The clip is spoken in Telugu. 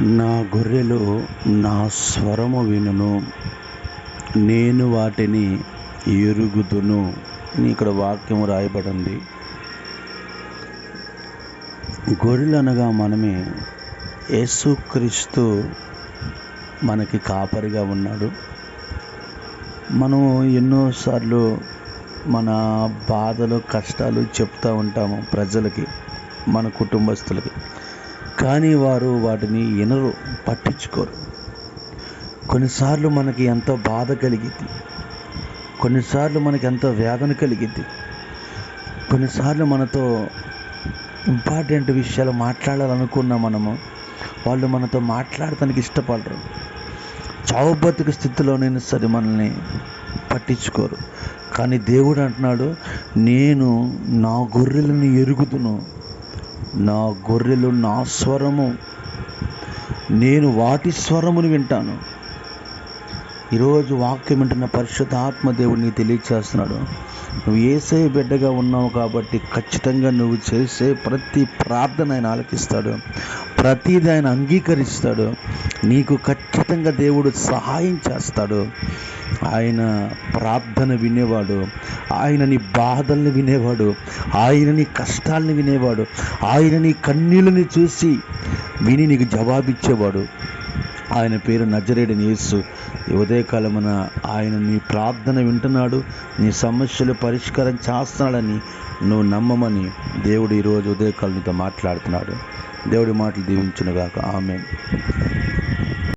నా గొర్రెలు నా స్వరము వినును, నేను వాటిని ఎరుగుదును అని ఇక్కడ వాక్యం రాయబడింది. గొర్రెలు అనగా మనమే. యేసుక్రీస్తు మనకి కాపరిగా ఉన్నాడు. మనం ఎన్నోసార్లు మన బాధలు కష్టాలు చెప్తూ ఉంటాము ప్రజలకి, మన కుటుంబస్తులకి. కానీ వారు వాటిని వినరు, పట్టించుకోరు. కొన్నిసార్లు మనకి ఎంతో బాధ కలిగిద్ది, కొన్నిసార్లు మనకి ఎంతో వేదన కలిగిద్ది, కొన్నిసార్లు మనతో ఇంపార్టెంట్ విషయాలు మాట్లాడాలనుకున్న వాళ్ళు మనతో మాట్లాడటానికి ఇష్టపడరు. చావు బతుకు స్థితిలోనైనా సరే మనల్ని పట్టించుకోరు. కానీ దేవుడు అంటున్నాడు, నేను నా గొర్రెలను ఎరుగుదును, నా గొర్రెలు నా స్వరము, నేను వాటి స్వరమును వింటాను. ఈరోజు వాక్యం వింటున్న పరిశుద్ధాత్మ దేవుడిని తెలియచేస్తున్నాడు, నువ్వు యేసయ్య బిడ్డగా ఉన్నావు కాబట్టి ఖచ్చితంగా నువ్వు చేసే ప్రతి ప్రార్థన ఆయన ఆలకిస్తాడు, ప్రతిదీ ఆయన అంగీకరిస్తాడు. నీకు ఖచ్చితంగా దేవుడు సహాయం చేస్తాడు. ఆయన ప్రార్థన వినేవాడు, ఆయన నీ బాధల్ని వినేవాడు, ఆయన నీ కష్టాలను వినేవాడు, ఆయన నీ కన్నీళ్ళని చూసి విని నీకు జవాబిచ్చేవాడు. ఆయన పేరు నజరేయుడైన యేసు. ఈ ఉదయకాలమున ఆయన నీ ప్రార్థన వింటున్నాడు, నీ సమస్యలు పరిష్కారం చేస్తున్నాడని నువ్వు నమ్మమని దేవుడు ఈరోజు ఉదయకాలం నీతో మాట్లాడుతున్నాడు. దేవుడి మాటలు దీవించునుగాక. ఆమేన్.